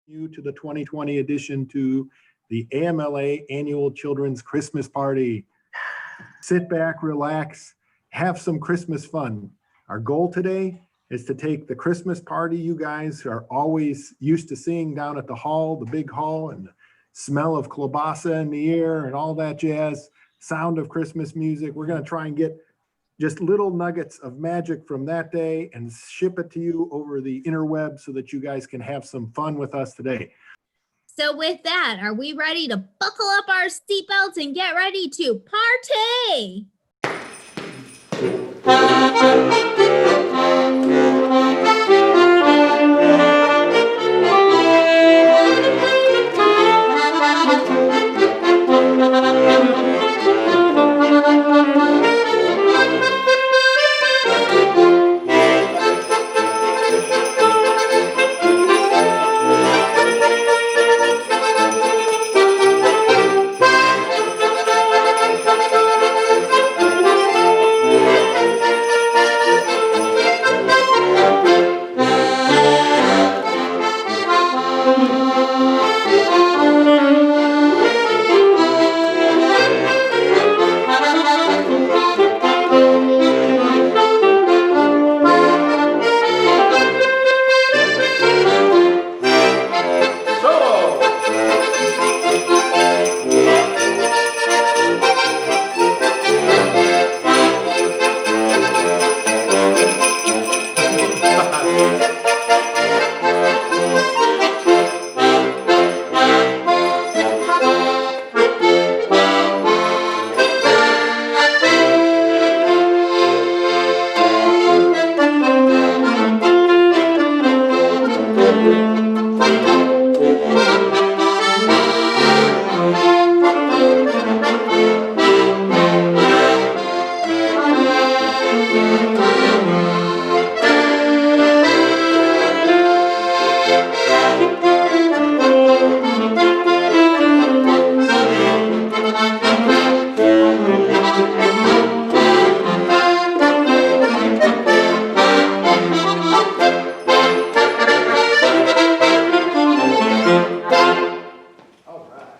You to the 2020 edition to the AMLA Annual Children's Christmas Party. Sit back, relax, have some Christmas fun. Our goal today is to take the Christmas party you guys are always used to seeing down at the hall, the big hall, and the smell of kielbasa in the air and all that jazz, sound of Christmas music. We're going to try and get just little nuggets of magic from that day and ship it to you over the interweb so that you guys can have some fun with us today. So with that, are we ready to buckle up our seatbelts and get ready to party?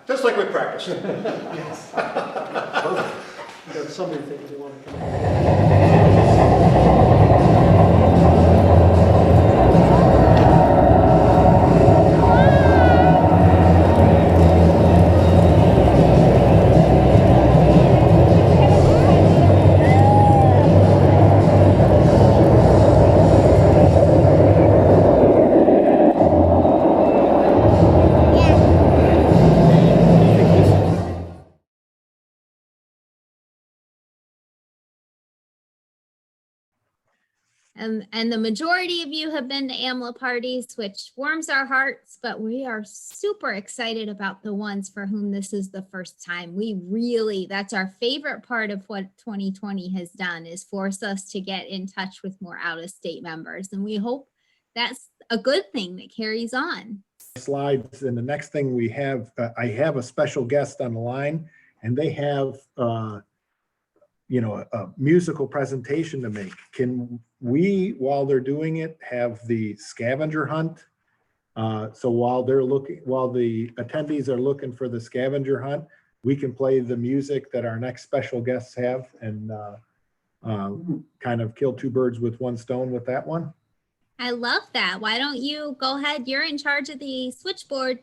Just like we practiced. Yes. You've got so many things you want to come. And the majority of you have been to AMLA parties, which warms our hearts, but we are super excited about the ones for whom this is the first time. That's our favorite part of what 2020 has done, is force us to get in touch with more out-of-state members. And we hope that's a good thing that carries on. Slides, and the next thing we have, I have a special guest on the line, and they have a musical presentation to make. Can we, while they're doing it, have the scavenger hunt? So while the attendees are looking for the scavenger hunt, we can play the music that our next special guests have and kind of kill two birds with one stone with that one. I love that. Why don't you go ahead? You're in charge of the switchboard.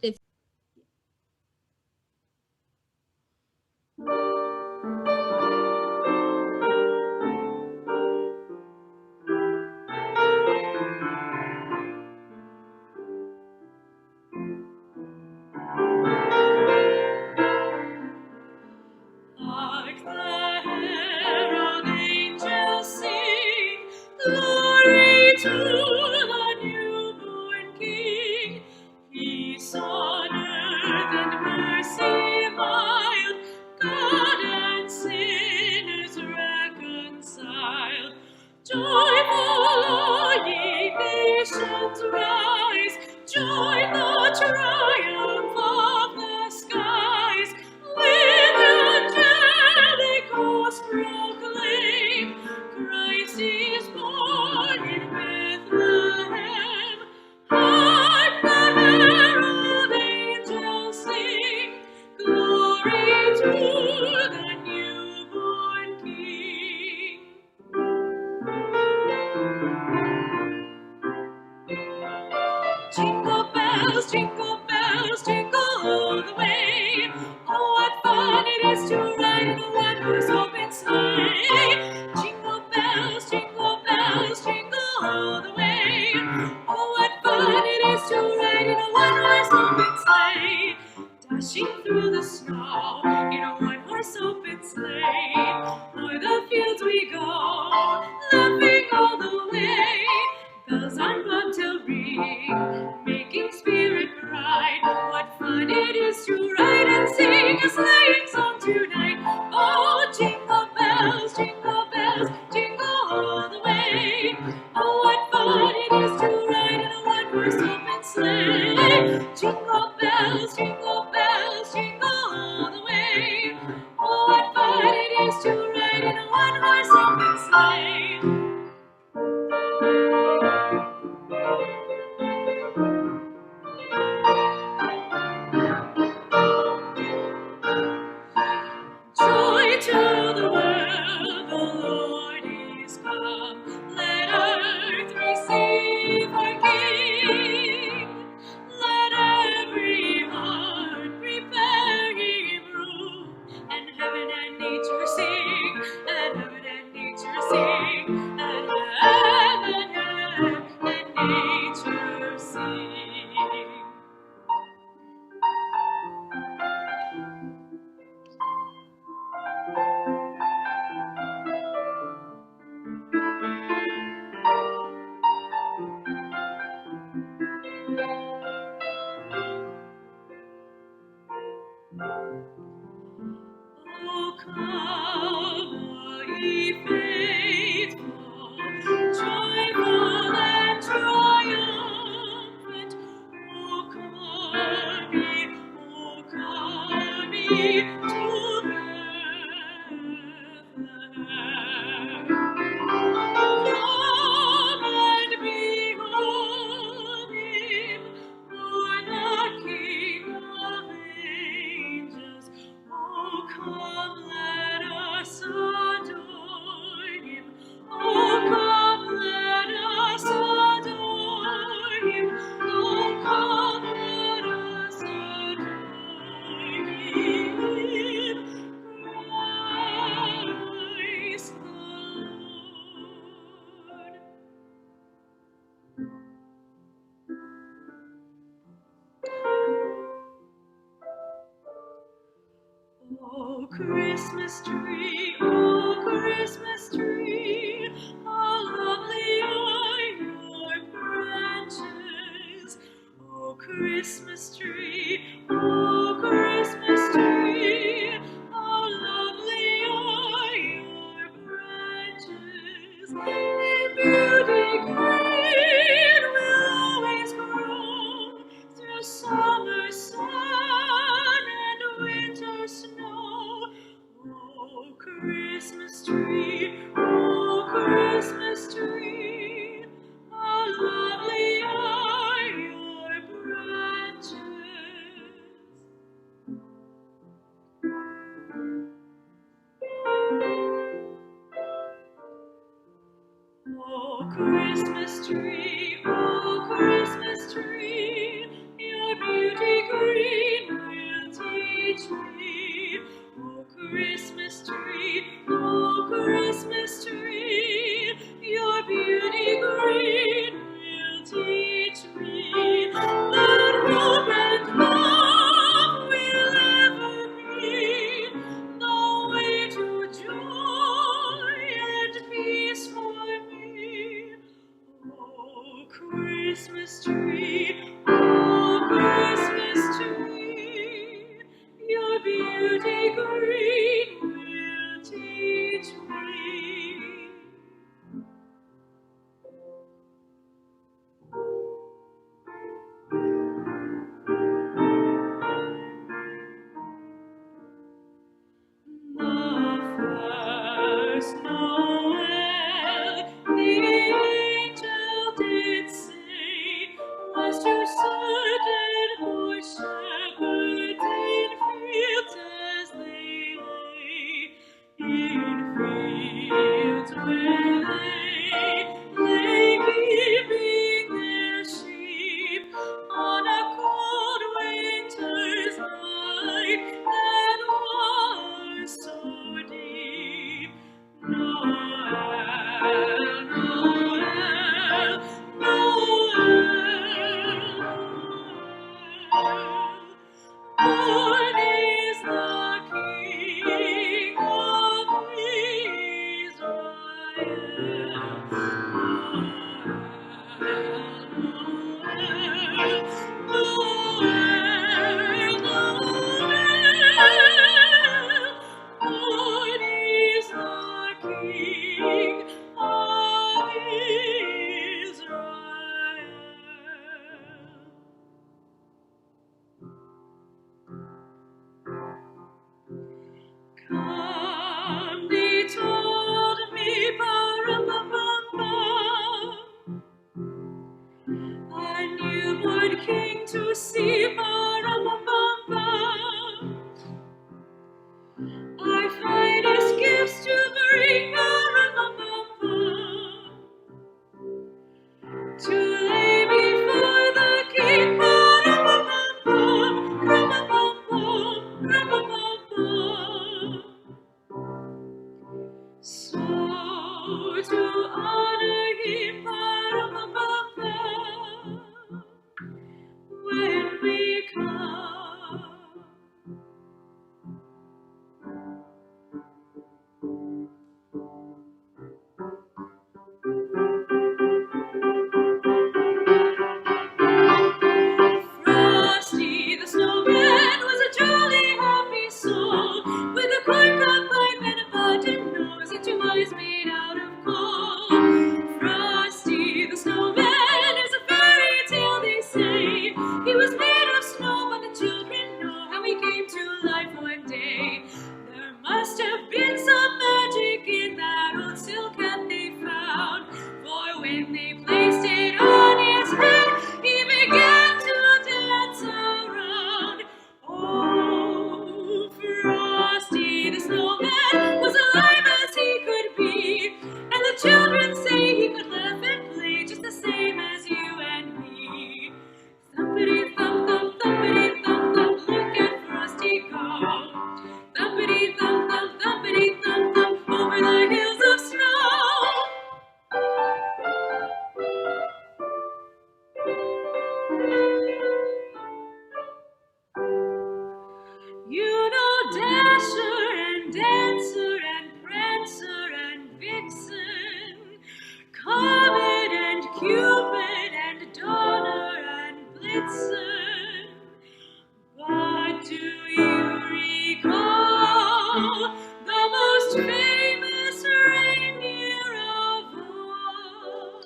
Bethlehem, hark the herald bells, jingle all the way. Oh, what fun it is to ride in a one-horse open sleigh. Jingle bells, jingle all the way. Oh, what fun it is to ride in a one-horse open sleigh. Joy to the world, the Lord is come. Let earth receive her King. Let every heart prepare him room. And heaven and nature sing, and heaven and nature sing, and heaven and nature sing. Oh, come, ye faithful, joyful and triumphant. Oh, come ye to Bethlehem. Come and behold him, born the King of angels. Oh, come, let us adore him. Oh, come, let us adore him. Oh, come, let us adore him. Christ the Lord. Oh, Christmas tree, how lovely are your branches. Oh, Christmas tree, how lovely are your branches. In beauty green will always grow through summer sun and winter snow. Oh, Christmas tree, how lovely are your branches. Oh, Christmas tree, your beauty green will teach me. Oh, Christmas tree, your beauty green will teach me that hope and love will ever be the way to joy and peace for me. Oh, Christmas tree, your beauty green will teach me. The first Noel, the angel did say, was to certain poor shepherds in fields as they lay, in fields where they lay keeping their sheep on a cold winter's night that was so deep. Noel, Noel, Noel. Born is the King of Israel. to honor him, ba-da-ba-ba-ba, when we come. Frosty the snowman was a jolly happy soul, with a corncob pipe and a button nose and 2 eyes made out of coal. Frosty the snowman is a fairy tale, they say. He was made of snow, but the children know how he came to life one day. There must have been some magic in that old silk hat they found, for when they placed it on his head, he began to dance around. Oh, Frosty the snowman was alive as he could be, and the children say he could laugh and play just the same as you and me. Thumpity thump thump, thumpity thump thump, look at Frosty go. Thumpity thump thump, thumpity thump thump, over the hills of snow. You know Dasher and Dancer and Prancer and Vixen, Comet and Cupid and Donner and Blitzen. But do you recall the most famous reindeer of all?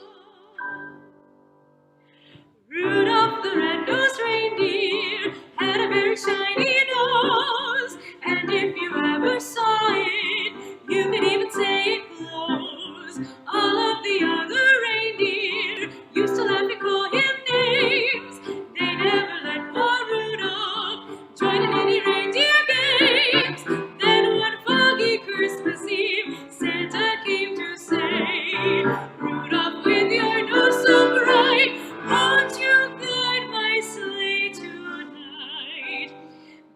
Rudolph the red-nosed reindeer had a very shiny nose, and if you ever saw it, you could even say it glows. All of the other reindeer used to laugh and call him names. They never let poor Rudolph join in any reindeer games. Then one foggy Christmas Eve, Santa came to say, Rudolph, with your nose so bright, won't you guide my sleigh tonight?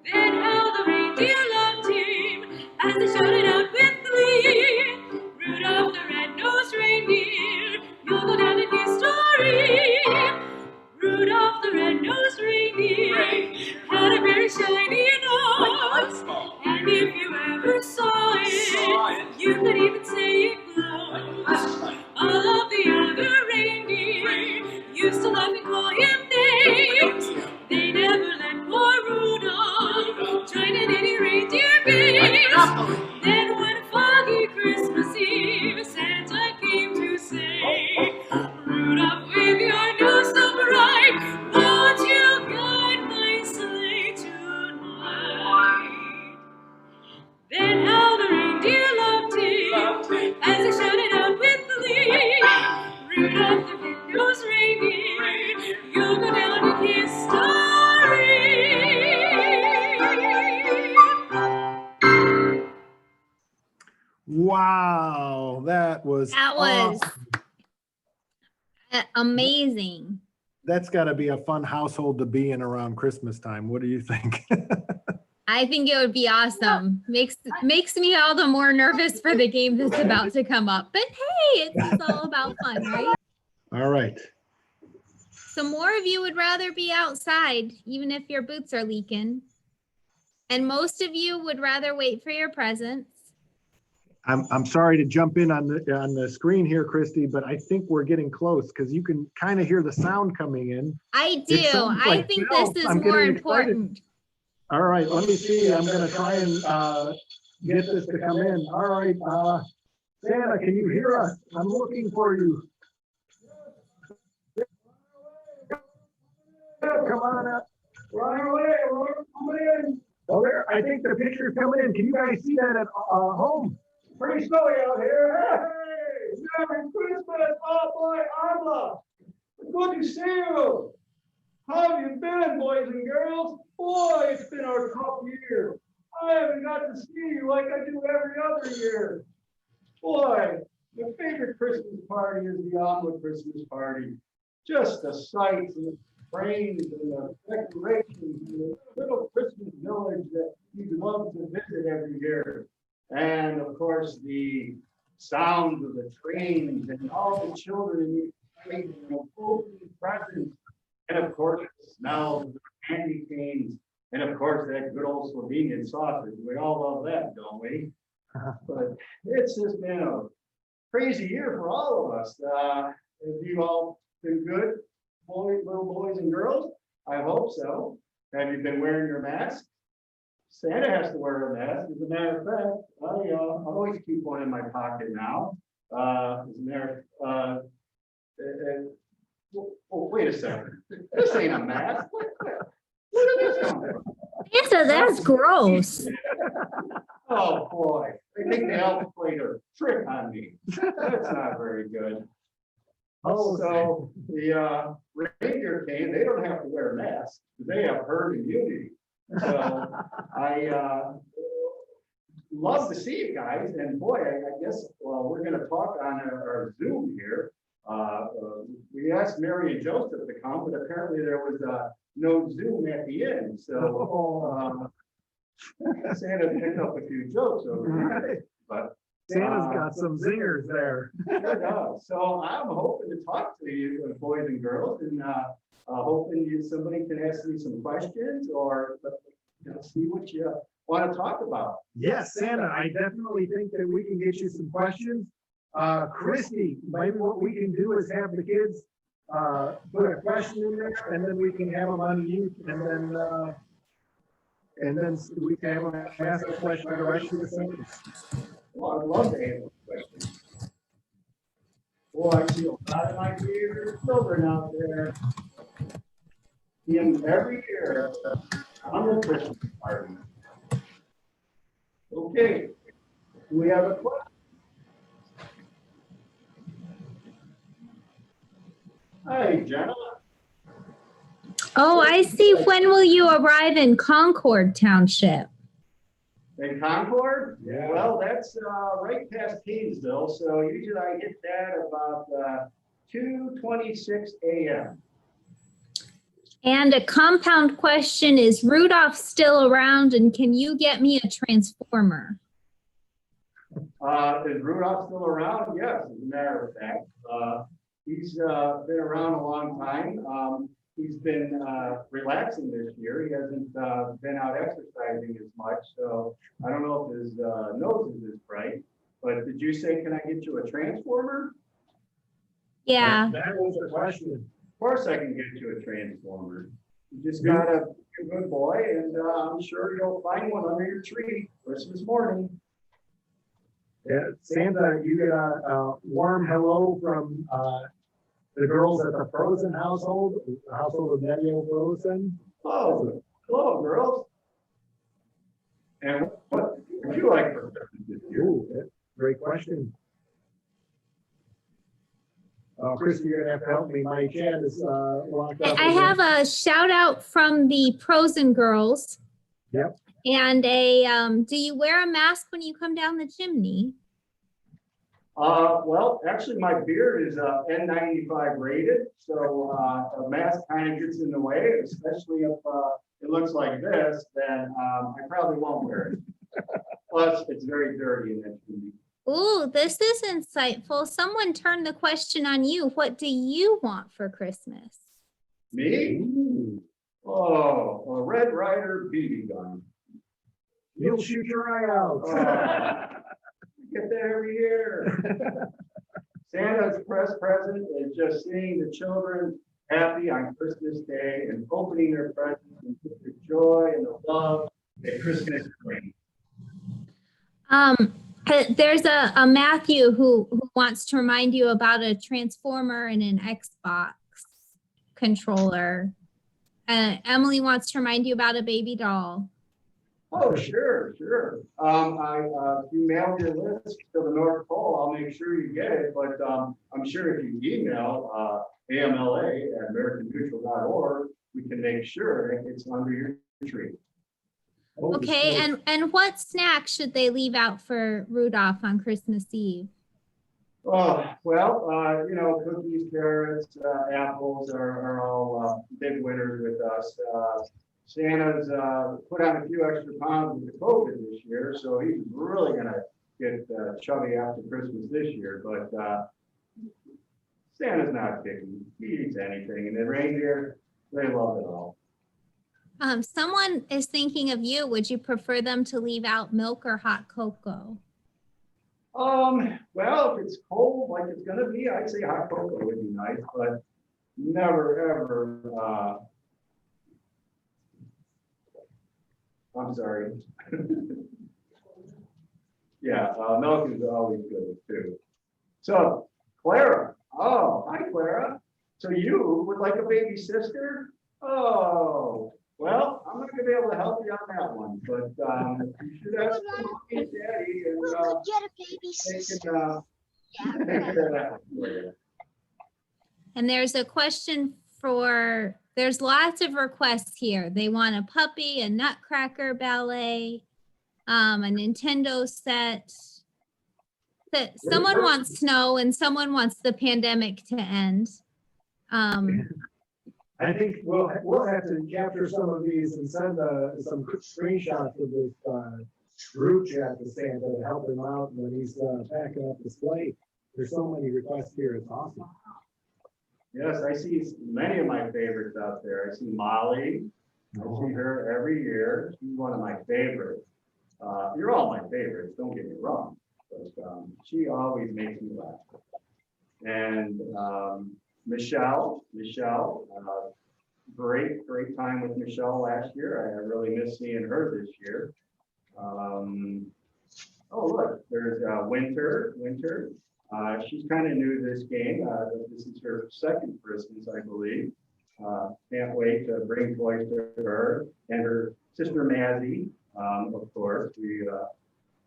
Then how the reindeer loved him as they shouted out with glee, Rudolph the red-nosed reindeer, you'll go down in history. Rudolph the red-nosed reindeer had a very shiny nose, and if you ever saw it, you could even say it glows. All of the other reindeer used to laugh and call him names. They never let poor Rudolph join in any reindeer games. Then one foggy Christmas Eve, Santa came to say, Rudolph, with your nose so bright, won't you guide my sleigh tonight? Then how the reindeer loved him as they shouted out with glee, Rudolph the red-nosed reindeer, you'll go down in history. Wow, that was awesome. Amazing. That's got to be a fun household to be in around Christmas time. What do you think? I think it would be awesome. Makes me all the more nervous for the game that's about to come up. But hey, it's all about fun, right? All right. So more of you would rather be outside, even if your boots are leaking. And most of you would rather wait for your presents. I'm sorry to jump in on the screen here, Christy, but I think we're getting close because you can kind of hear the sound coming in. I do. sounds I like think bells. this is I'm more getting excited. important. All right, let me see. I'm going to try and get this to come in. All right, Santa, can you hear us? I'm looking for you. Come on up. Right away. We're coming in. Oh, there. I think the picture's coming in. Can you guys see that at home? Pretty snowy out here. Hey, Merry Christmas, oh boy, AMLA. Good to see you. How have you been, boys and girls? Boy, it's been a tough year. I haven't got to see you like I do every other year. Boy, my favorite Christmas party is the AMLA Christmas party. Just the sights and the trains and the decorations and the little Christmas village that you'd love to visit every year. And of course, the sounds of the trains and all the children in these trains, opening presents. And of course, the smells of the candy canes. And of course, that good old Slovenian sausage. We all love that, don't we? But it's just been a crazy year for all of us. Have you all been good, little boys and girls? I hope so. Have you been wearing your mask? Santa has to wear a mask. As a matter of fact, I always keep one in my pocket now. As a matter oh, wait a second. This ain't a mask. Where did this come from? Santa, that's gross. Oh, boy. I think the elf played a trick on me. That's not very good. Oh, So the reindeer came, they don't have to wear masks, because they have herd immunity. So I love to see you guys, and boy, I guess, well, we're gonna talk on our Zoom here. We asked Mary and Joseph to come, but apparently there was no Zoom at the end, so Santa picked up a few jokes over here, but Santa's got some zingers there. sure does. So I'm hoping to talk to you, boys and girls, and hoping somebody can ask me some questions or see what you want to talk about. Yes, Santa, I definitely think that we can get you some questions. Christy, maybe what we can do is have the kids put a question in there, and then we can have them on mute, and then we can have them ask a question the rest of the sentence. Well, I'd love to answer questions. Boy, I see a lot of my dear children out there. In every year on the Christmas party. Okay, do we have a question? Hi, Jenna. Oh, I see. When will you arrive in Concord Township? In Concord? Yeah. Well, that's right past Hayesville, so usually I hit that about 2:26 a.m. And a compound question, is Rudolph still around, and can you get me a transformer? Is Rudolph still around? Yes, as a matter of fact. He's been around a long time. He's been relaxing this year. He hasn't been out exercising as much, so I don't know if his nose is as bright. But did you say, can I get you a transformer? Yeah. That was the question. Of course I can get you a transformer. You just gotta be a good boy, and I'm sure you'll find one under your tree Christmas morning. Yeah, Santa, you get a warm hello from the girls at the Frozen household, the household of Nevio Frozen. Oh, hello, girls. And what would you like for Christmas this year? Ooh, great question. Christy, you're gonna have to help me. My chat is locked up. I have a shout out from the Frozen girls. Yep. And do you wear a mask when you come down the chimney? Well, actually, my beard is N95 rated, so a mask kind of gets in the way, especially if it looks like this, then I probably won't wear it. Plus, it's very dirty in that chimney. Ooh, this is insightful. Someone turned the question on you. What do you want for Christmas? Me? Oh, a Red Ryder BB gun. You'll shoot your eye out. Oh, get that every year. Santa's best present is just seeing the children happy on Christmas Day and opening their presents and with the joy and the love that Christmas brings. There's a Matthew who wants to remind you about a transformer and an Xbox controller. Emily wants to remind you about a baby doll. Oh, sure. If you mail your list to the North Pole, I'll make sure you get it. But I'm sure if you email AMLA@AmericanNeutral.org, we can make sure that it's under your tree. Okay, and what snack should they leave out for Rudolph on Christmas Eve? Oh, well, cookies, carrots, apples are all big winners with us. Santa's put on a few extra pounds with the COVID this year, so he's really gonna get chubby after Christmas this year, but Santa's not picky. He eats anything, and the reindeer, they love it all. Someone is thinking of you. Would you prefer them to leave out milk or hot cocoa? Well, if it's cold like it's gonna be, I'd say hot cocoa would be nice, but never ever, I'm sorry. Yeah, milk is always good too. So, Clara, oh, hi Clara. So you would like a baby sister? Oh, well, I'm not gonna be able to help you on that one, but you should ask for mommy and daddy and Who could get a baby they sister? can take care of that one for you. And there's a question for, there's lots of requests here. They want a puppy, a Nutcracker ballet, a Nintendo set. That someone wants snow and someone wants the pandemic to end. I think we'll have to capture some of these and send some quick screenshots of this group chat to Santa to help him out when he's packing up his plate. There's so many requests here. It's awesome. Yes, I see many of my favorites out there. I see Molly. I see her every year. She's one of my favorites. You're all my favorites, don't get me wrong, but she always makes me laugh. And Michelle, great time with Michelle last year. I really miss seeing her this year. Oh, look, there's Winter. She's kind of new to this game. This is her second Christmas, I believe. Can't wait to bring toys to her and her sister Mazzy. Of course, we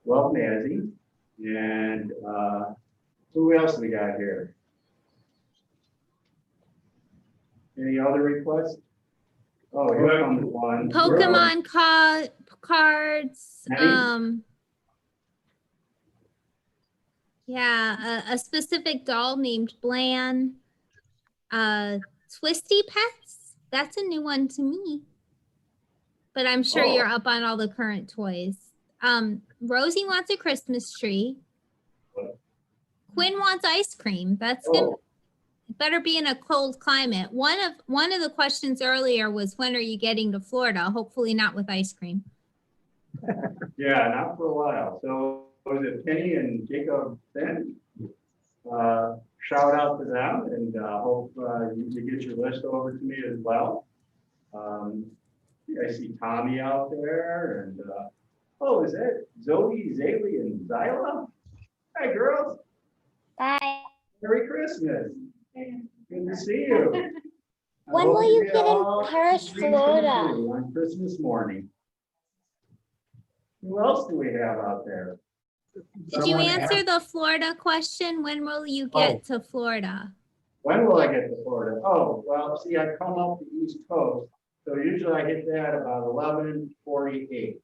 love Mazzy. And who else we got here? Any other requests? Oh, here comes one. Pokemon cards. Nice. Yeah, a specific doll named Blan. Twisty Pets. That's a new one to me. But I'm sure Oh. you're up on all the current toys. Rosie wants a Christmas tree. What? Quinn wants ice cream. That's gonna Oh, better be in a cold climate. One of the questions earlier was, when are you getting to Florida? Hopefully not with ice cream. yeah, not for a while. So was it Penny and Jacob Finn? Shout out to them and hope you get your list over to me as well. I see Tommy out there and oh, is that Zoe, Zaylee, and Zyla? Hi, girls. Bye. Merry Christmas. Good to see you. I When hope will you get get in all Paris, dreams come Florida? true on Christmas morning. Who else do we have out there? Did you answer the Florida question? When will you get to Florida? When will I get to Florida? Oh, well, see, I come up the East Coast, so usually I hit that about 11:48.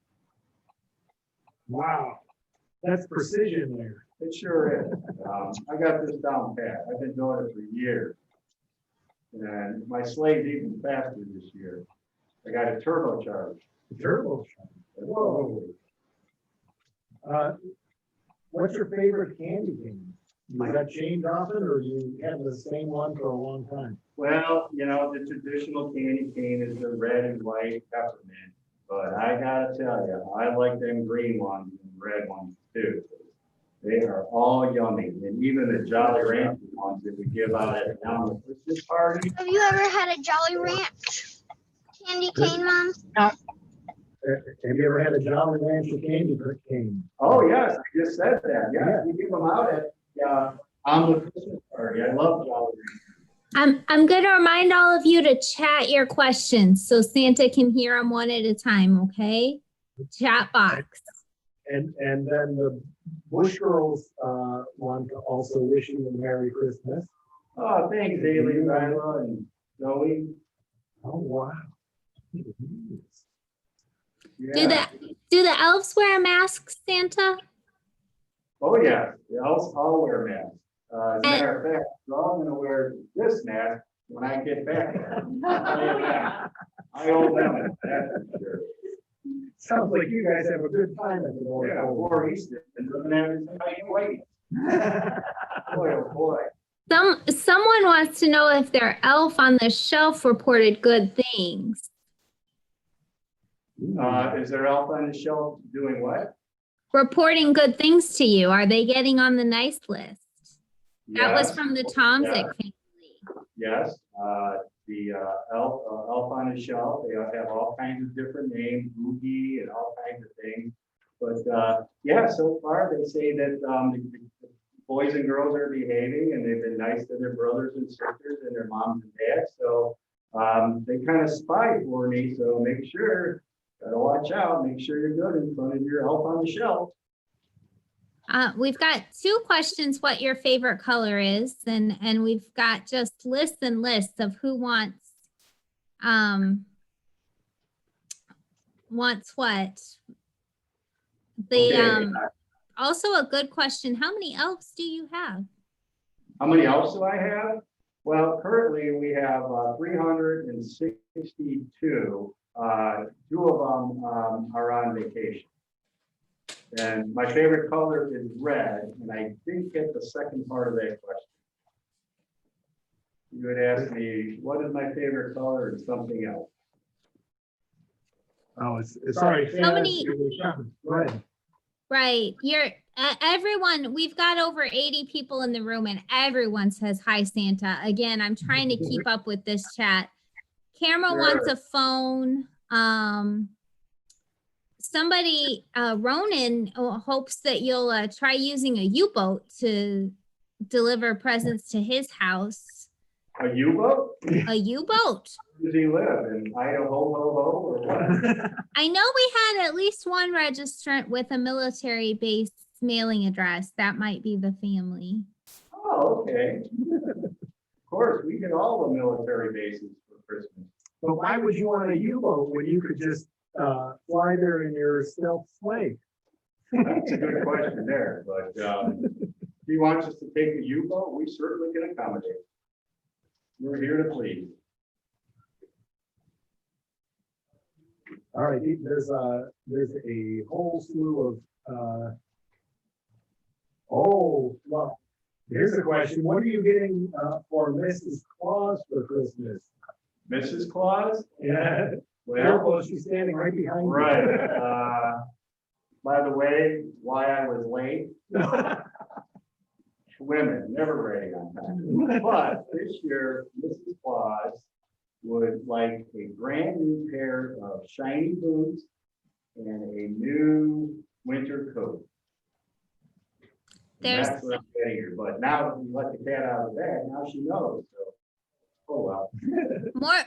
Wow, that's precision there. It sure is. I got this down pat. I've been doing it for years. And my sleigh's even faster this year. I got a turbocharged. Turbo. Whoa. What's your favorite candy cane? Does that change often, or you have the same one for a long time? Well, you know, the traditional candy cane is the red and white peppermint. But I gotta tell you, I like them green ones and red ones too. They are all yummy, and even the Jolly Rancher ones that we give out at the Christmas party. Have you ever had a Jolly Ranch candy cane, Mom? Have you ever had a Jolly Rancher candy cane? Oh, yes, I just said that. Yeah, we give them out at, on the Christmas party. I love Jolly Rancher. I'm going to remind all of you to chat your questions so Santa can hear them one at a time, okay? Chat box. And then the Bush Girls want to also wish you a Merry Christmas. Oh, thanks, Haley, Ryla, and Zoe. Oh, wow. Yeah. Do the elves wear masks, Santa? Oh, yeah, they all wear masks. As a matter of fact, they're all gonna wear this mask when I get back. I'll tell you that. I owe them it, that's for sure. Sounds like you guys have a good time at the North Yeah, Pole. or Easter, and doesn't have his tiny weight. Boy, oh boy. Someone wants to know if their elf on the shelf reported good things. Is there elf on the shelf doing what? Reporting good things to you. Are they getting on the nice list? That was Yes. from the Tomzik Yeah. family. Yes, the elf on the shelf, they have all kinds of different names, Oogie and all kinds of things. But yeah, so far they say that the boys and girls are behaving and they've been nice to their brothers and sisters and their moms and dads. So they kind of spy for me. So make sure, gotta watch out, make sure you're good in front of your elf on the shelf. We've got 2 questions, what your favorite color is, and we've got just lists and lists of who wants what. The Okay. also a good question, how many elves do you have? How many elves do I have? Well, currently we have 362. 2 of them are on vacation. And my favorite color is red, and I didn't get the second part of that question. You would ask me, what is my favorite color and something else? Oh, sorry. How many- Go ahead. Right, you're everyone, we've got over 80 people in the room and everyone says hi Santa. Again, I'm trying to keep up with this chat. Camera wants a phone. Somebody, Ronan hopes that you'll try using a U-boat to deliver presents to his house. A U-boat? A U-boat. Where does he live? In Idaho, or what? I know we had at least one registrant with a military base mailing address. That might be the family. Oh, okay. Of course, we get all the military bases for Christmas. But why would you want a U-boat when you could just fly there in your stealth sleigh? That's a good question there, but if he wants us to take a U-boat, we certainly can accommodate. We're here to please. All right, there's a whole slew of oh, well, here's a question. What are you getting for Mrs. Claus for Christmas? Mrs. Claus? Yeah. Well, Well, she's standing right behind you. right. By the way, why I was late, women never ready on time. But this year, Mrs. Claus would like a brand new pair of shiny boots and a new winter coat. And There's- that's what I'm getting her, but now you let the cat out of the bag, now she knows, so, oh well.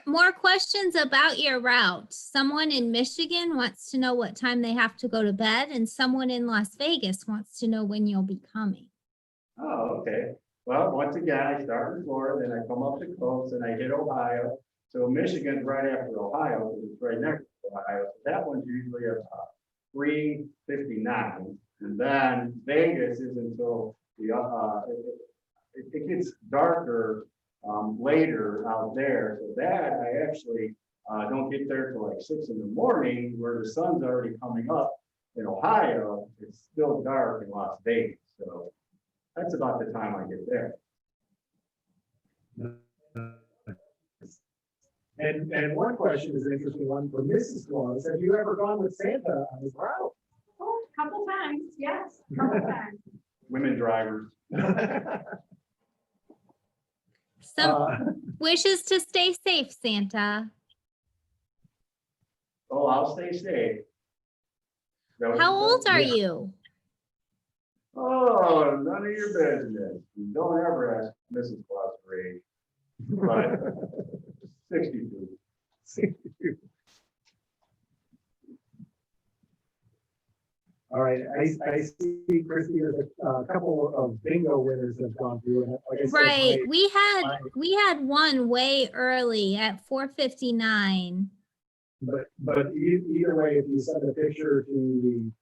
More questions about your route. Someone in Michigan wants to know what time they have to go to bed, and someone in Las Vegas wants to know when you'll be coming. Oh, okay. Well, once again, I start in Florida, then I come up the coast and I hit Ohio. So Michigan's right after Ohio, because it's right next to Ohio. So that one's usually at 3:59. And then Vegas is until the it gets darker later out there. So that I actually don't get there till like 6 in the morning, where the sun's already coming up. In Ohio, it's still dark in Las Vegas. So that's about the time I get there. And one question is an interesting one for Mrs. Claus. Have you ever gone with Santa on his route? Oh, couple times, yes, couple times. Women drivers. Some wishes to stay safe, Santa. Oh, I'll stay safe. That was- How old are yeah. you? Oh, none of your business. Don't ever ask Mrs. Claus for age. But 62. All right, I see, Christie, there's a couple of bingo winners have gone through. And like I said, Right, my- we had one way early at 4:59. But either way, if you send a picture to the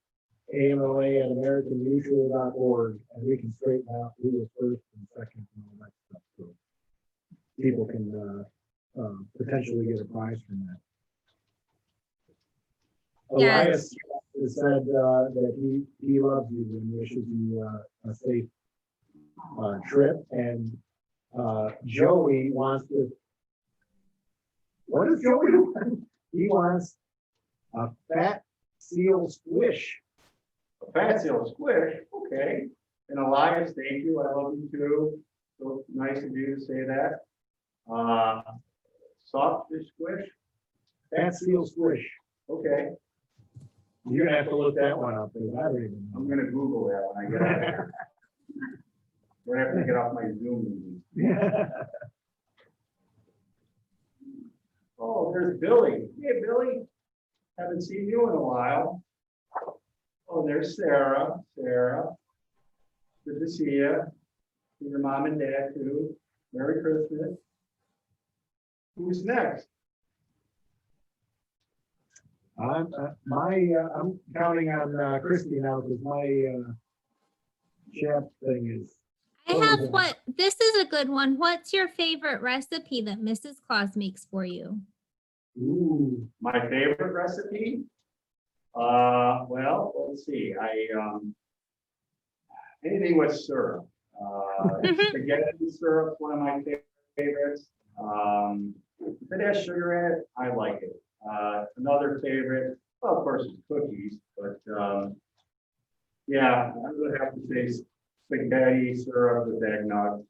AMLA at AmericanMutual.org, and we can straighten out who was first and second and all that stuff. So people can potentially get a prize from that. Elias said that he loves you and wishes you a safe trip. And Joey wants to. What does Joey want? He wants a fat seal squish. A fat seal squish, okay. And Elias, thank you, I love you too. So nice of you to say that. Soft fish squish, Fat seal squish. okay. You're gonna have to look that one up, because I don't even I'm know. gonna Google that when I get out of here. We're gonna have to get off my Zoom meeting. Oh, there's Billy. Hey, Billy. Haven't seen you in a while. Oh, there's Sarah. Sarah. Good to see you. See your mom and dad too. Merry Christmas. Who's next? I'm counting on Christie now, because my chat thing is. I have this is a good one. What's your favorite recipe that Mrs. Claus makes for you? Ooh, My favorite recipe? Well, let's see. Anything with syrup. Spaghetti syrup's one of my favorites. If it has sugar in it, I like it. Another favorite, well, of course, is cookies, but yeah, I would have to say spaghetti syrup with eggnog.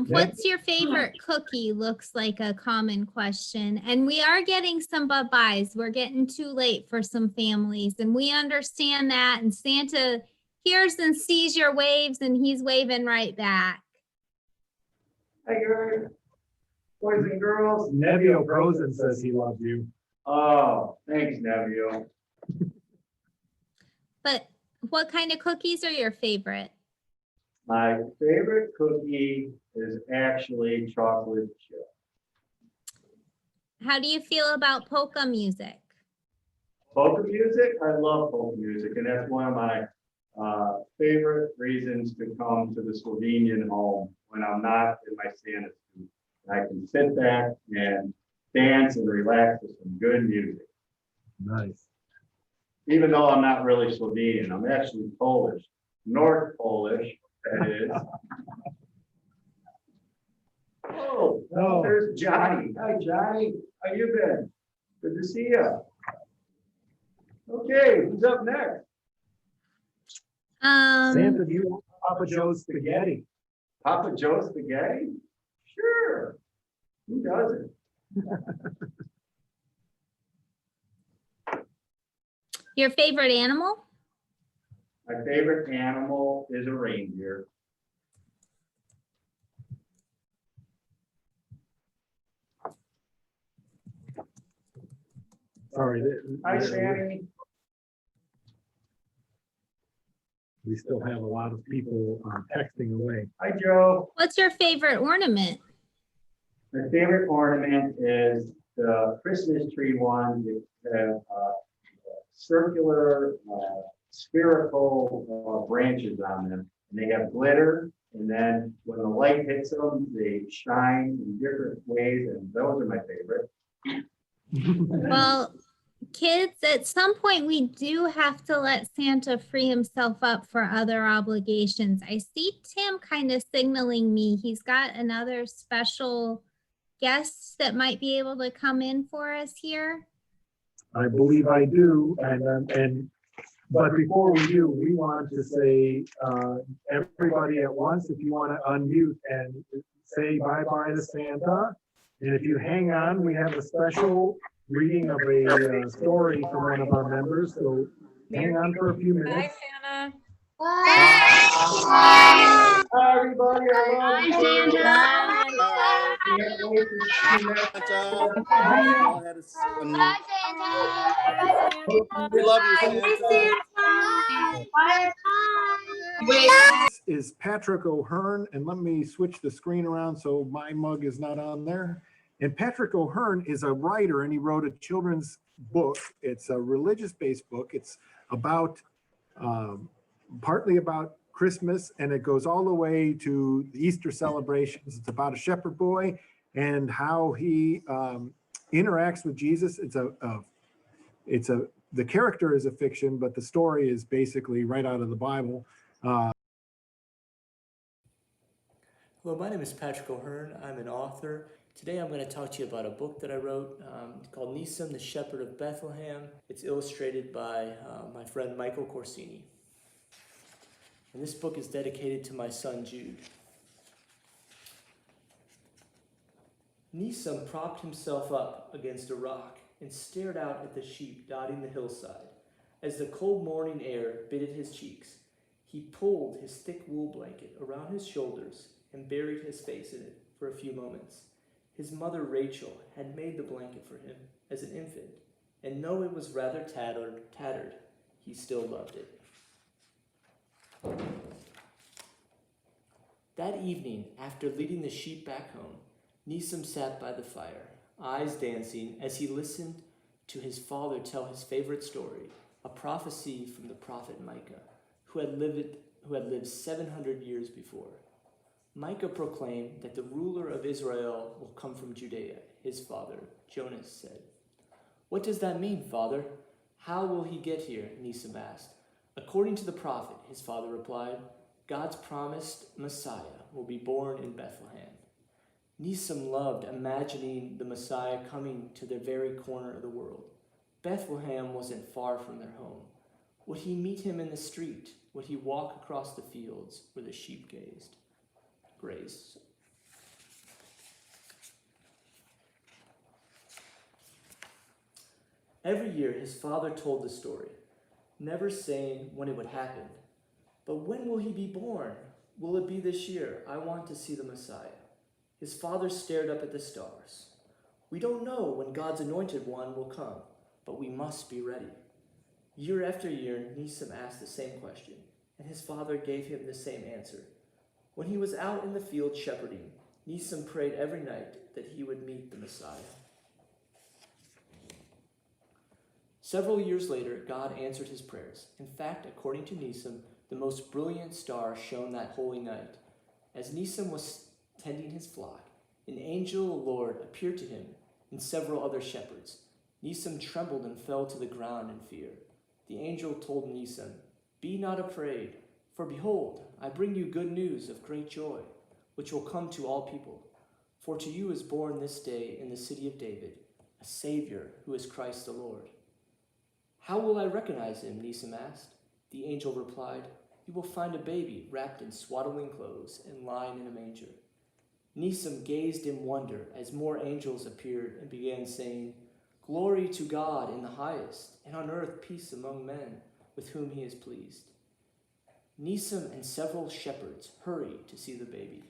What's your favorite cookie? Looks like a common question. And we are getting some bye-byes. We're getting too late for some families, and we understand that. And Santa hears and sees your waves, and he's waving right back. Hi, guys. Boys and girls. Nevio Rosen says he loves you. Oh, thanks, Nevio. But what kind of cookies are your favorite? My favorite cookie is actually chocolate chip. How do you feel about polka music? Polka music, I love polka music, and that's one of my favorite reasons to come to the Slovenian home when I'm not in my Santa suit. I can sit back and dance and relax with some good music. Nice. Even though I'm not really Slovenian, I'm actually Polish, North Polish, that is. Oh, Oh. there's Johnny. Hi, Johnny. How you been? Good to see you. Okay, who's up next? Santa, do you want Papa Joe's spaghetti? Papa Joe's spaghetti? Sure. Who doesn't? Your favorite animal? My favorite animal is a reindeer. Sorry. Hi, Sammy. We still have a lot of people texting away. Hi, Joe. What's your favorite ornament? My favorite ornament is the Christmas tree one. That have circular, spherical branches on them, and they have glitter. And then when the light hits them, they shine in different ways, and those are my favorite. Well, kids, at some point we do have to let Santa free himself up for other obligations. I see Tim kind of signaling me he's got another special guest that might be able to come in for us here. I believe I do, but before we do, we want to say, everybody at once, if you want to unmute and say bye-bye to Santa. And if you hang on, we have a special reading of a story from one of our members, so hang on for a few minutes. Santa. Hi, everybody. I love you. Can't wait to see you next We love you, Santa. This is Patrick O'Hearn, and let me switch the screen around so my mug is not on there. And Patrick O'Hearn is a writer, and he wrote a children's book. It's a religious-based book. It's about partly about Christmas, and it goes all the way to the Easter celebrations. It's about a shepherd boy and how he interacts with Jesus. It's a the character is a fiction, but the story is basically right out of the Bible. Hello, my name is Patrick O'Hearn. I'm an author. Today I'm going to talk to you about a book that I wrote called Nisam, the Shepherd of Bethlehem. It's illustrated by my friend Michael Corsini. And this book is dedicated to my son Jude. Nisam propped himself up against a rock and stared out at the sheep dotting the hillside. As the cold morning air bit at his cheeks, he pulled his thick wool blanket around his shoulders and buried his face in it for a few moments. His mother Rachel had made the blanket for him as an infant, and though it was rather tattered, he still loved it. That evening, after leading the sheep back home, Nisam sat by the fire, eyes dancing as he listened to his father tell his favorite story, a prophecy from the prophet Micah, who had lived 700 years before. Micah proclaimed that the ruler of Israel will come from Judea, his father, Jonas said. "What does that mean, father? How will he get here?" Nisam asked. "According to the prophet," his father replied, "God's promised Messiah will be born in Bethlehem." Nisam loved imagining the Messiah coming to their very corner of the world. Bethlehem wasn't far from their home. Would he meet him in the street? Would he walk across the fields where the sheep grazed? Every year his father told the story, never saying when it would happen. But when will he be born? Will it be this year? I want to see the Messiah. His father stared up at the stars. We don't know when God's anointed one will come, but we must be ready. Year after year, Nisam asked the same question, and his father gave him the same answer. When he was out in the field shepherding, Nisam prayed every night that he would meet the Messiah. Several years later, God answered his prayers. In fact, according to Nisam, the most brilliant star shone that holy night. As Nisam was tending his flock, an angel of the Lord appeared to him and several other shepherds. Nisam trembled and fell to the ground in fear. The angel told Nisam, "Be not afraid, for behold, I bring you good news of great joy, which will come to all people. For to you is born this day in the city of David a Savior who is Christ the Lord." "How will I recognize him?" Nisam asked. The angel replied, "You will find a baby wrapped in swaddling clothes and lying in a manger." Nisam gazed in wonder as more angels appeared and began saying, "Glory to God in the highest, and on earth peace among men with whom he is pleased." Nisam and several shepherds hurried to see the baby.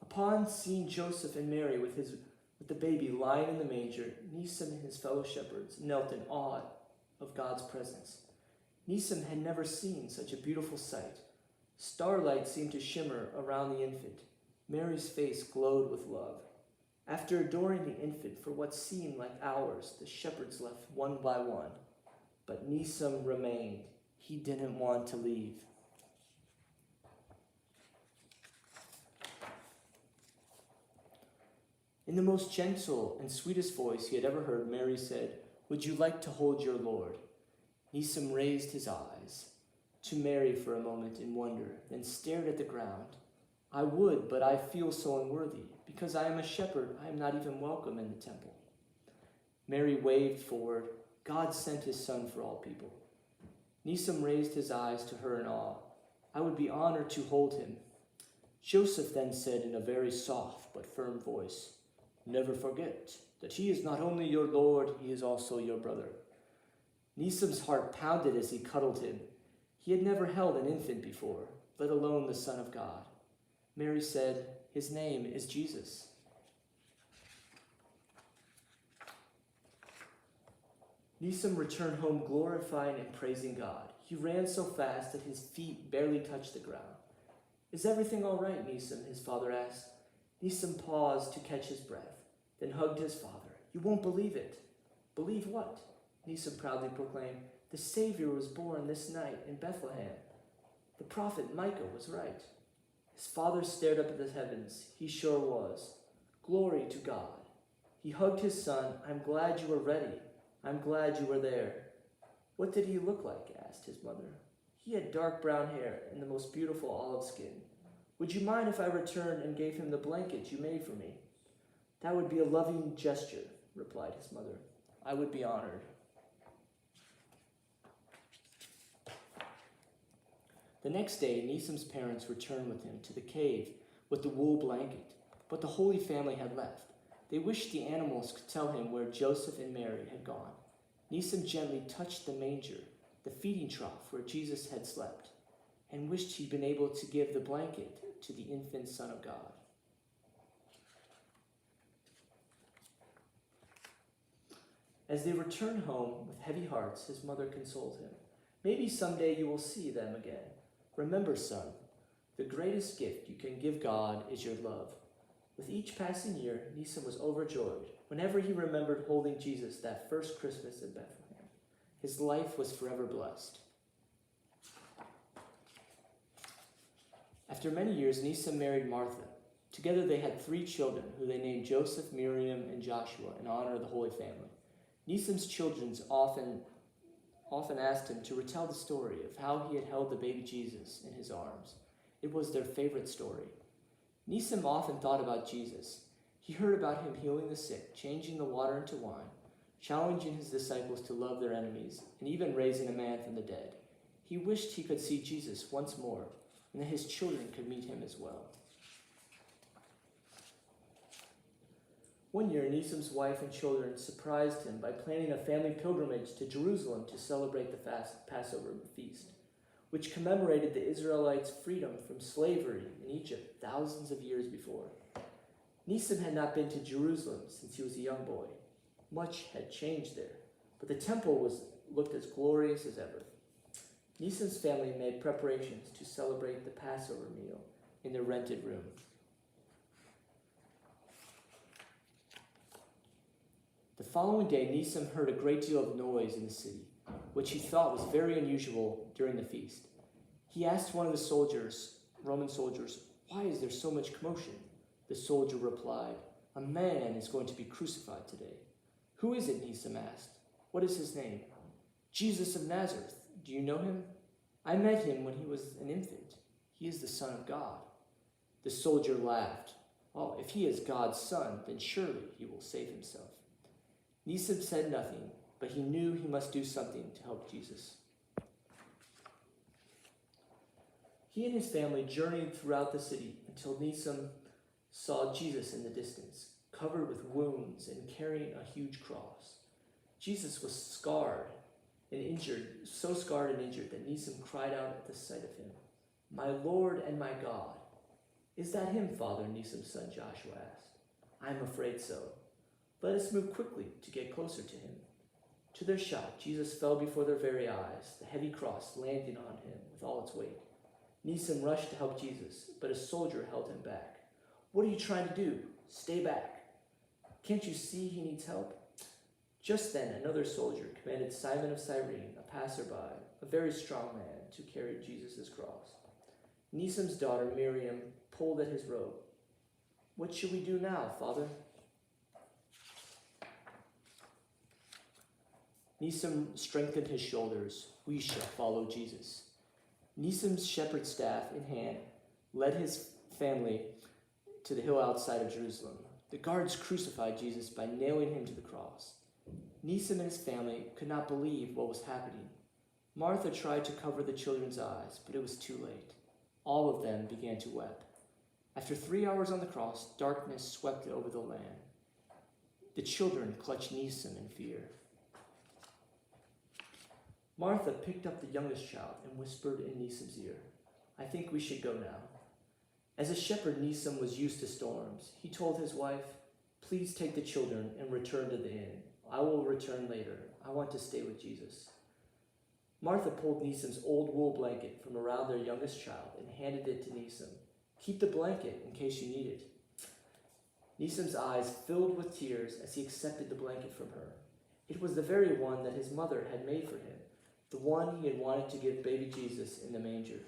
Upon seeing Joseph and Mary with the baby lying in the manger, Nisam and his fellow shepherds knelt in awe of God's presence. Nisam had never seen such a beautiful sight. Starlight seemed to shimmer around the infant. Mary's face glowed with love. After adoring the infant for what seemed like hours, the shepherds left one by one. But Nisam remained. He didn't want to leave. In the most gentle and sweetest voice he had ever heard, Mary said, "Would you like to hold your Lord?" Nisam raised his eyes to Mary for a moment in wonder, then stared at the ground. "I would, but I feel so unworthy. Because I am a shepherd, I am not even welcome in the temple." Mary waved forward. God sent his son for all people. Nisam raised his eyes to her in awe. "I would be honored to hold him." Joseph then said in a very soft but firm voice, "Never forget that he is not only your Lord, he is also your brother." Nisam's heart pounded as he cuddled him. He had never held an infant before, let alone the Son of God. Mary said, "His name is Jesus." Nisam returned home glorifying and praising God. He ran so fast that his feet barely touched the ground. "Is everything all right, Nisam?" his father asked. Nisam paused to catch his breath, then hugged his father. "You won't believe it." "Believe what?" Nisam proudly proclaimed. "The Savior was born this night in Bethlehem. The prophet Micah was right." His father stared up at the heavens. He sure was. Glory to God. He hugged his son. "I'm glad you were ready. I'm glad you were there." "What did he look like?" asked his mother. "He had dark brown hair and the most beautiful olive skin. Would you mind if I returned and gave him the blanket you made for me?" "That would be a loving gesture," replied his mother. "I would be honored." The next day, Nisam's parents returned with him to the cave with the wool blanket, but the Holy Family had left. They wished the animals could tell him where Joseph and Mary had gone. Nisam gently touched the manger, the feeding trough where Jesus had slept, and wished he'd been able to give the blanket to the infant Son of God. As they returned home with heavy hearts, his mother consoled him. "Maybe someday you will see them again. Remember, son, the greatest gift you can give God is your love." With each passing year, Nisam was overjoyed whenever he remembered holding Jesus that first Christmas in Bethlehem. His life was forever blessed. After many years, Nisam married Martha. Together they had 3 children, who they named Joseph, Miriam, and Joshua in honor of the Holy Family. Nisam's children often asked him to retell the story of how he had held the baby Jesus in his arms. It was their favorite story. Nisam often thought about Jesus. He heard about him healing the sick, changing the water into wine, challenging his disciples to love their enemies, and even raising a man from the dead. He wished he could see Jesus once more, and that his children could meet him as well. One year, Nisam's wife and children surprised him by planning a family pilgrimage to Jerusalem to celebrate the Passover feast, which commemorated the Israelites' freedom from slavery in Egypt thousands of years before. Nisam had not been to Jerusalem since he was a young boy. Much had changed there, but the temple looked as glorious as ever. Nisam's family made preparations to celebrate the Passover meal in their rented room. The following day, Nisam heard a great deal of noise in the city, which he thought was very unusual during the feast. He asked one of the Roman soldiers, "Why is there so much commotion?" The soldier replied, "A man is going to be crucified today." "Who is it?" Nisam asked. "What is his name?" "Jesus of Nazareth. Do you know him?" "I met him when he was an infant. He is the Son of God." The soldier laughed. "Oh, if he is God's son, then surely he will save himself." Nisam said nothing, but he knew he must do something to help Jesus. He and his family journeyed throughout the city until Nisam saw Jesus in the distance, covered with wounds and carrying a huge cross. Jesus was scarred and injured, so scarred and injured that Nisam cried out at the sight of him, "My Lord and my God." "Is that him, Father?" Nisam's son Joshua asked. "I'm afraid so. Let us move quickly to get closer to him." To their shock, Jesus fell before their very eyes, the heavy cross landing on him with all its weight. Nisam rushed to help Jesus, but a soldier held him back. "What are you trying to do? Stay back. Can't you see he needs help?" Just then, another soldier commanded Simon of Cyrene, a passerby, a very strong man, to carry Jesus' cross. Nisam's daughter, Miriam, pulled at his robe. "What should we do now, Father?" Nisam strengthened his shoulders. "We shall follow Jesus." Nisam's shepherd's staff in hand led his family to the hill outside of Jerusalem. The guards crucified Jesus by nailing him to the cross. Nisam and his family could not believe what was happening. Martha tried to cover the children's eyes, but it was too late. All of them began to weep. After 3 hours on the cross, darkness swept over the land. The children clutched Nisam in fear. Martha picked up the youngest child and whispered in Nisam's ear, "I think we should go now." As a shepherd, Nisam was used to storms. He told his wife, "Please take the children and return to the inn. I will return later. I want to stay with Jesus." Martha pulled Nisam's old wool blanket from around their youngest child and handed it to Nisam. "Keep the blanket in case you need it." Nisam's eyes filled with tears as he accepted the blanket from her. It was the very one that his mother had made for him, the one he had wanted to give baby Jesus in the manger.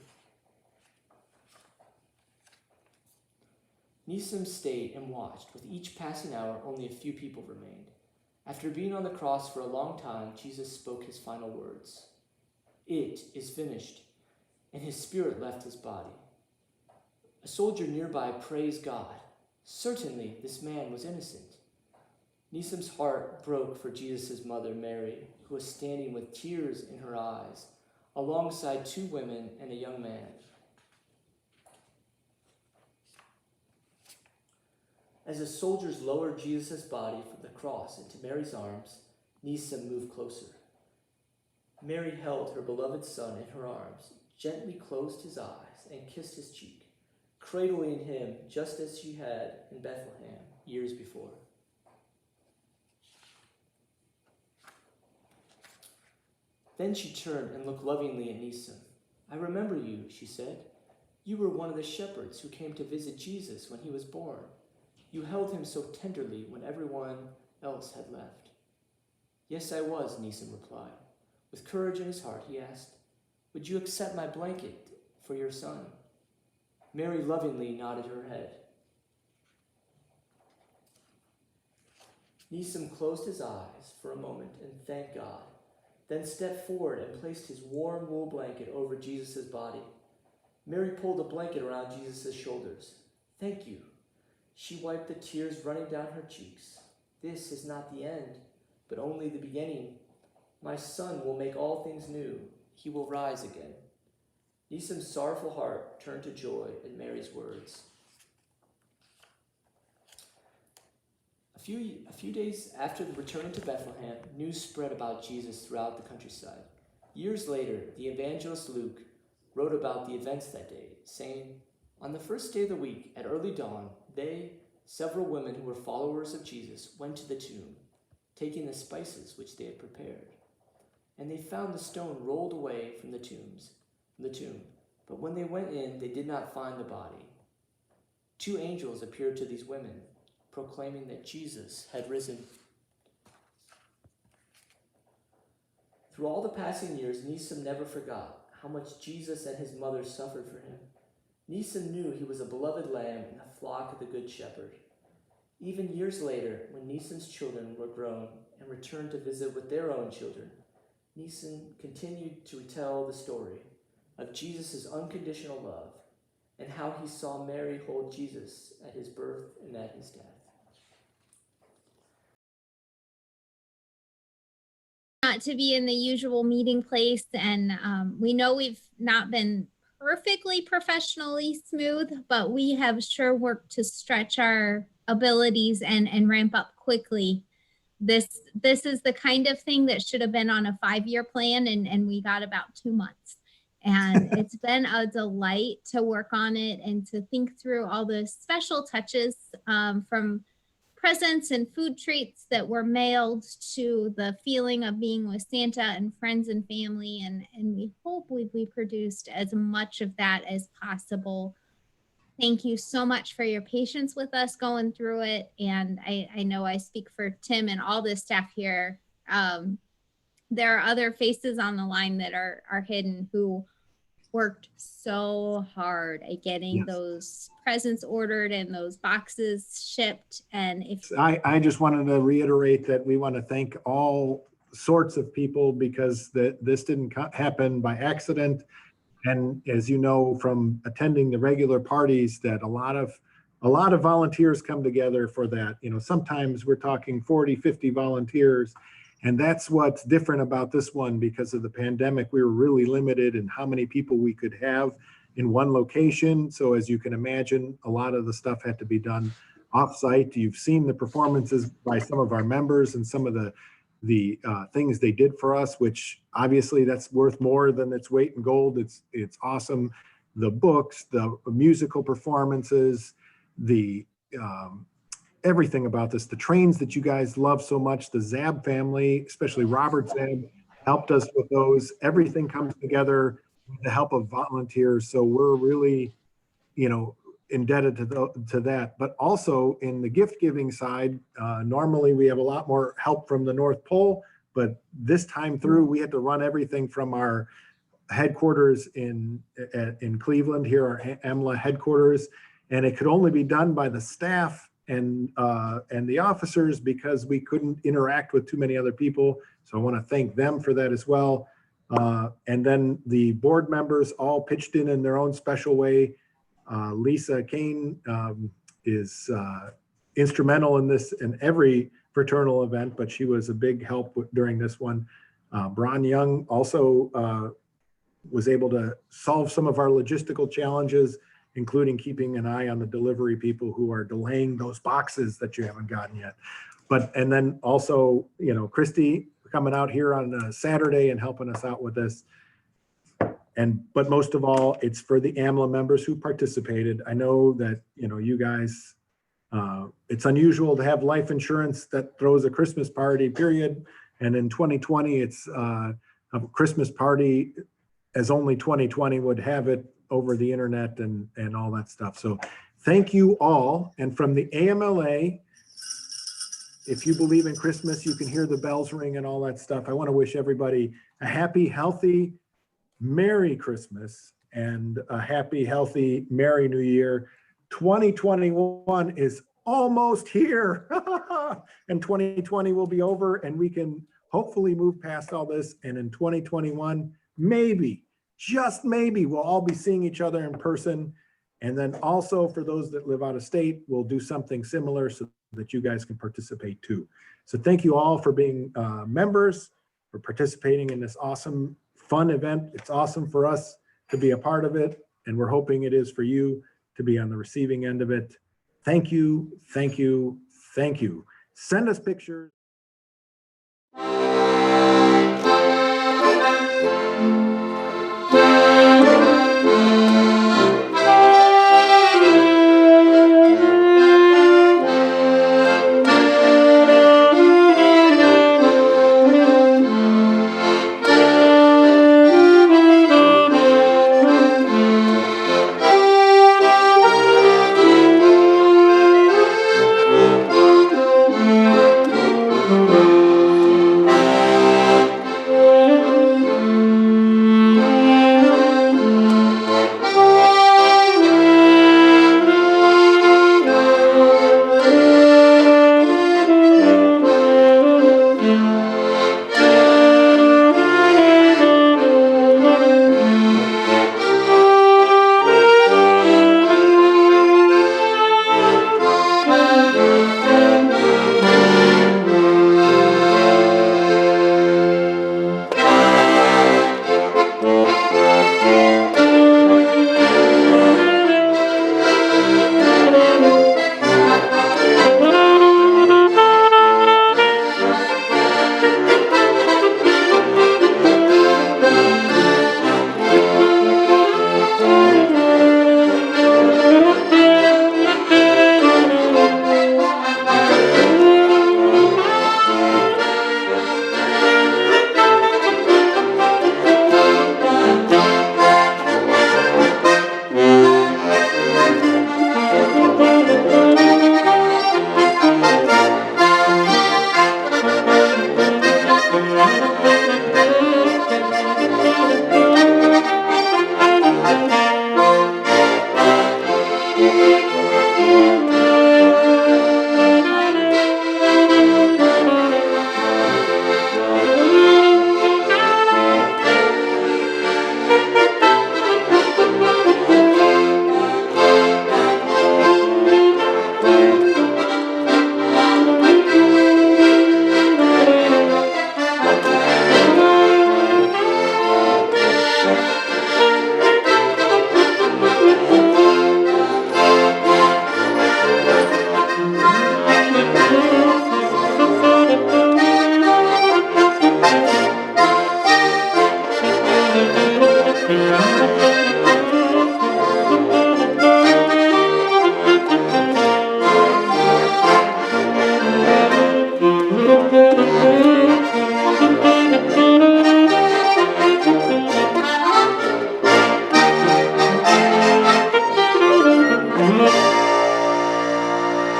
Nisim stayed and watched. With each passing hour, only a few people remained. After being on the cross for a long time, Jesus spoke his final words. It is finished, and his spirit left his body. A soldier nearby praised God. Certainly, this man was innocent. Nisim's heart broke for Jesus' mother, Mary, who was standing with tears in her eyes, alongside 2 women and a young man. As the soldiers lowered Jesus' body from the cross into Mary's arms, Nisim moved closer. Mary held her beloved son in her arms, gently closed his eyes, and kissed his cheek, cradling him just as she had in Bethlehem years before. Then she turned and looked lovingly at Nisim. I remember you, she said. You were one of the shepherds who came to visit Jesus when he was born. You held him so tenderly when everyone else had left. Yes, I was, Nisim replied. With courage in his heart, he asked, would you accept my blanket for your son? Mary lovingly nodded her head. Nisim closed his eyes for a moment and thanked God, then stepped forward and placed his warm wool blanket over Jesus' body. Mary pulled a blanket around Jesus' shoulders. Thank you. She wiped the tears running down her cheeks. This is not the end, but only the beginning. My son will make all things new. He will rise again. Nisim's sorrowful heart turned to joy at Mary's words. A few days after the return to Bethlehem, news spread about Jesus throughout the countryside. Years later, the evangelist Luke wrote about the events that day, saying, on the first day of the week, at early dawn, several women who were followers of Jesus, went to the tomb, taking the spices which they had prepared. And they found the stone rolled away from the tomb. But when they went in, they did not find the body. 2 angels appeared to these women, proclaiming that Jesus had risen. Through all the passing years, Nisim never forgot how much Jesus and his mother suffered for him. Nisim knew he was a beloved lamb in the flock of the Good Shepherd. Even years later, when Nisim's children were grown and returned to visit with their own children, Nisim continued to retell the story of Jesus' unconditional love and how he saw Mary hold Jesus at his birth and at his death. Not to be in the usual meeting place, and we know we've not been perfectly professionally smooth, but we have sure worked to stretch our abilities and ramp up quickly. This is the kind of thing that should have been on a 5-year plan, and we got about 2 months. And it's been a delight to work on it and to think through all the special touches, from presents and food treats that were mailed to the feeling of being with Santa and friends and family. And we hope we produced as much of that as possible. Thank you so much for your patience with us going through it. And I know I speak for Tim and all the staff here. There are other faces on the line that are hidden who worked so hard at getting those presents ordered and those boxes shipped. And if I just wanted to reiterate that we want to thank all sorts of people, because this didn't happen by accident. And as you know from attending the regular parties, that a lot of volunteers come together for that. You know, sometimes we're talking 40, 50 volunteers. And that's what's different about this one. Because of the pandemic, we were really limited in how many people we could have in one location. So as you can imagine, a lot of the stuff had to be done off-site. You've seen the performances by some of our members and some of the things they did for us, which obviously that's worth more than its weight in gold. It's awesome. The books, the musical performances, the everything about this, the trains that you guys love so much, the Zab family, especially Robert Zab, helped us with those. Everything comes together with the help of volunteers. So we're really, indebted to that. But also in the gift giving side, normally we have a lot more help from the North Pole, but this time through we had to run everything from our headquarters in Cleveland, here, our AMLA headquarters. and it could only be done by the staff and the officers because we couldn't interact with too many other people. So I want to thank them for that as well. And then the board members all pitched in their own special way. Lisa Kane is instrumental in this in every fraternal event, but she was a big help during this one. Bron Young also was able to solve some of our logistical challenges, including keeping an eye on the delivery people who are delaying those boxes that you haven't gotten yet. And then also, Christy coming out here on a Saturday and helping us out with this. But most of all, it's for the AMLA members who participated. I know that, you guys, it's unusual to have life insurance that throws a Christmas party, period. And in 2020, it's a Christmas party as only 2020 would have it over the internet and all that stuff. So thank you all. And from the AMLA, if you believe in Christmas, you can hear the bells ring and all that stuff. I want to wish everybody a happy, healthy, Merry Christmas and a happy, healthy, Merry New Year. 2021 is almost here and 2020 will be over and we can hopefully move past all this. And in 2021, maybe, just maybe, we'll all be seeing each other in person. And then also for those that live out of state, we'll do something similar so that you guys can participate too. So thank you all for being members, for participating in this awesome, fun event. It's awesome for us to be a part of it. And we're hoping it is for you to be on the receiving end of it. Thank you, thank you, thank you. Send us pictures.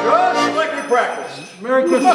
Just like we practiced. Merry Christmas.